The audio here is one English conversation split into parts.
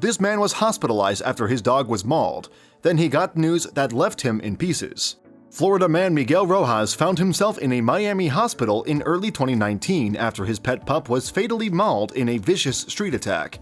This man was hospitalized after his dog was mauled. Then he got news that left him in pieces. Florida man Miguel Rojas found himself in a Miami hospital in early 2019 after his pet pup was fatally mauled in a vicious street attack.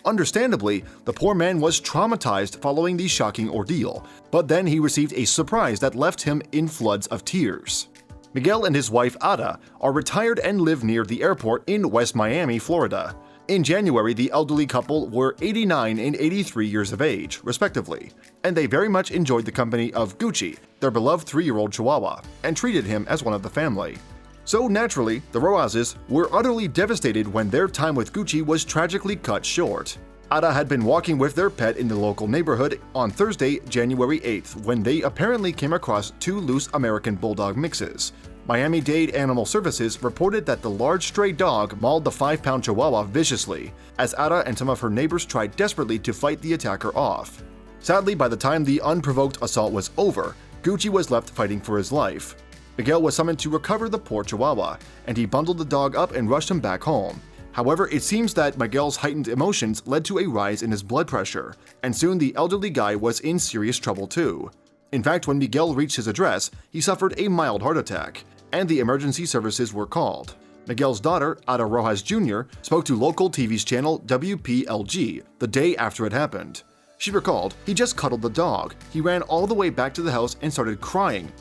Understandably, the poor man was traumatized following the shocking ordeal, but then he received a surprise that left him in floods of tears. Miguel and his wife Ada are retired and live near the airport in West Miami, Florida. In January, the elderly couple were 89 and 83 years of age, respectively, and they very much enjoyed the company of Gucci, their beloved 3-year-old Chihuahua, and treated him as one of the family. So naturally, the Rojases were utterly devastated when their time with Gucci was tragically cut short. Ada had been walking with their pet in the local neighborhood on Thursday, January 8th, when they apparently came across 2 loose American Bulldog mixes. Miami-Dade Animal Services reported that the large stray dog mauled the 5-pound Chihuahua viciously, as Ada and some of her neighbors tried desperately to fight the attacker off. Sadly, by the time the unprovoked assault was over, Gucci was left fighting for his life. Miguel was summoned to recover the poor Chihuahua, and he bundled the dog up and rushed him back home. However, it seems that Miguel's heightened emotions led to a rise in his blood pressure, and soon the elderly guy was in serious trouble too. In fact, when Miguel reached his address, he suffered a mild heart attack, and the emergency services were called. Miguel's daughter, Ada Rojas Jr., spoke to local TV's channel WPLG the day after it happened. She recalled, "He just cuddled the dog. He ran all the way back to the house and started crying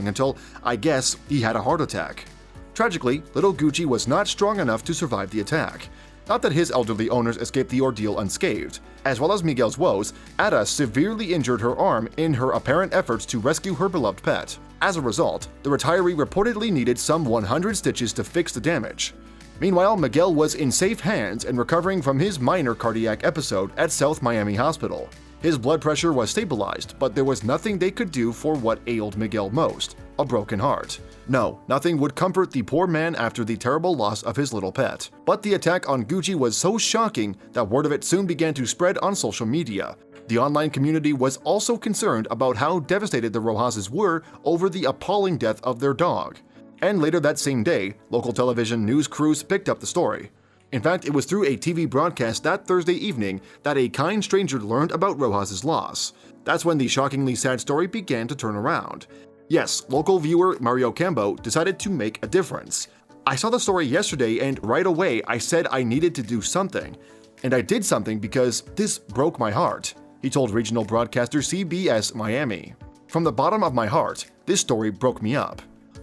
until, I guess, he had a heart attack." Tragically, little Gucci was not strong enough to survive the attack. Not that his elderly owners escaped the ordeal unscathed. As well as Miguel's woes, Ada severely injured her arm in her apparent efforts to rescue her beloved pet. As a result, the retiree reportedly needed some 100 stitches to fix the damage. Meanwhile, Miguel was in safe hands and recovering from his minor cardiac episode at South Miami Hospital. His blood pressure was stabilized, but there was nothing they could do for what ailed Miguel most: a broken heart. No, nothing would comfort the poor man after the terrible loss of his little pet. But the attack on Gucci was so shocking that word of it soon began to spread on social media. The online community was also concerned about how devastated the Rojases were over the appalling death of their dog. And later that same day, local television news crews picked up the story. In fact, it was through a TV broadcast that Thursday evening that a kind stranger learned about Rojas' loss. That's when the shockingly sad story began to turn around. Yes, local viewer Mario Cambo decided to make a difference. "I saw the story yesterday and right away I said I needed to do something. And I did something because this broke my heart," he told regional broadcaster CBS Miami. "From the bottom of my heart, this story broke me up."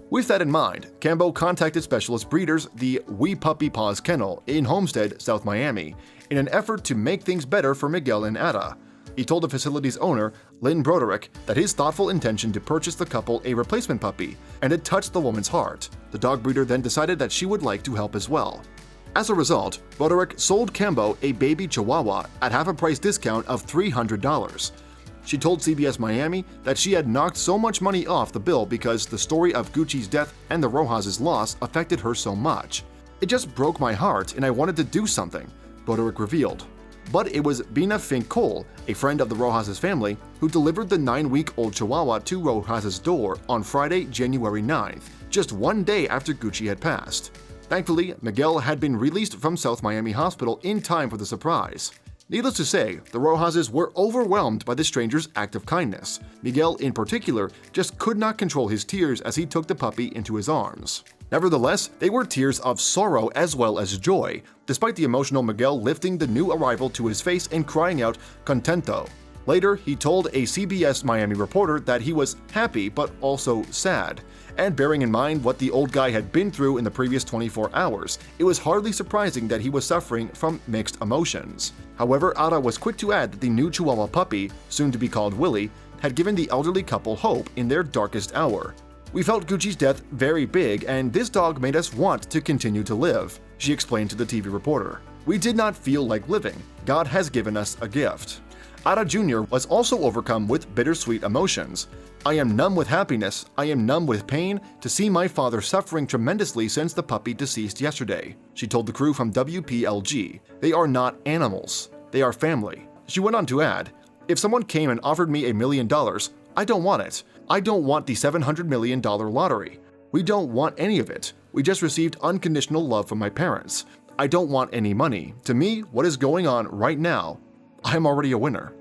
With that in mind, Cambo contacted specialist breeders, the We Puppy Paws Kennel in Homestead, South Miami, in an effort to make things better for Miguel and Ada. He told the facility's owner, Lynn Broderick, that his thoughtful intention to purchase the couple a replacement puppy, and it touched the woman's heart. The dog breeder then decided that she would like to help as well. As a result, Broderick sold Cambo a baby Chihuahua at half a price discount of $300. She told CBS Miami that she had knocked so much money off the bill because the story of Gucci's death and the Rojas' loss affected her so much. "It just broke my heart and I wanted to do something," Broderick revealed. But it was Bina Fink-Cole, a friend of the Rojas' family, who delivered the 9-week-old Chihuahua to Rojas' door on Friday, January 9th, just one day after Gucci had passed. Thankfully, Miguel had been released from South Miami Hospital in time for the surprise. Needless to say, the Rojases were overwhelmed by the stranger's act of kindness. Miguel, in particular, just could not control his tears as he took the puppy into his arms. Nevertheless, they were tears of sorrow as well as joy, despite the emotional Miguel lifting the new arrival to his face and crying out, "Contento." Later, he told a CBS Miami reporter that he was happy but also sad. And bearing in mind what the old guy had been through in the previous 24 hours, it was hardly surprising that he was suffering from mixed emotions. However, Ada was quick to add that the new Chihuahua puppy, soon to be called Willie, had given the elderly couple hope in their darkest hour. "We felt Gucci's death very big, and this dog made us want to continue to live," she explained to the TV reporter. "We did not feel like living. God has given us a gift." Ada Jr. was also overcome with bittersweet emotions. "I am numb with happiness, I am numb with pain to see my father suffering tremendously since the puppy deceased yesterday," she told the crew from WPLG. "They are not animals, they are family." She went on to add, "If someone came and offered me $1 million, I don't want it. I don't want the $700 million lottery. We don't want any of it. We just received unconditional love from my parents. I don't want any money. To me, what is going on right now I'm already a winner.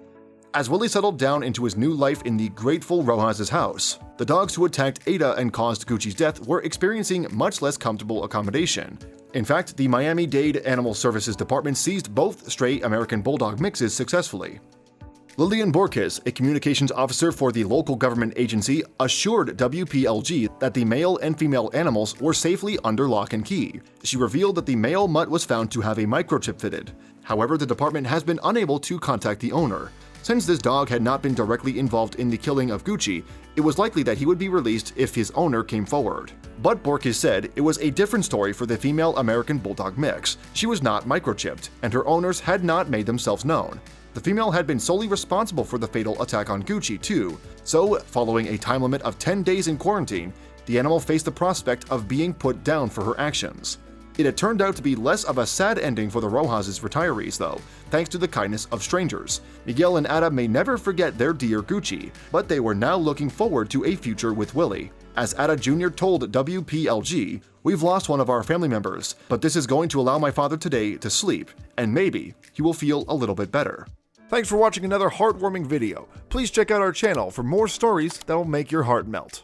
As Willie settled down into his new life in the grateful Rojas' house, the dogs who attacked Ada and caused Gucci's death were experiencing much less comfortable accommodation. In fact, the Miami-Dade Animal Services Department seized both stray American Bulldog mixes successfully. Lillian Borges, a communications officer for the local government agency, assured WPLG that the male and female animals were safely under lock and key. She revealed that the male mutt was found to have a microchip fitted. However, the department has been unable to contact the owner. Since this dog had not been directly involved in the killing of Gucci, it was likely that he would be released if his owner came forward. But Borges said it was a different story for the female American Bulldog mix. She was not microchipped, and her owners had not made themselves known. The female had been solely responsible for the fatal attack on Gucci, too, so following a time limit of 10 days in quarantine, the animal faced the prospect of being put down for her actions. It had turned out to be less of a sad ending for the Rojas' retirees, though, thanks to the kindness of strangers. Miguel and Ada may never forget their dear Gucci, but they were now looking forward to a future with Willie. As Ada Jr. told WPLG, "We've lost one of our family members, but this is going to allow my father today to sleep, and maybe he will feel a little bit better." Thanks for watching another heartwarming video. Please check out our channel for more stories that will make your heart melt.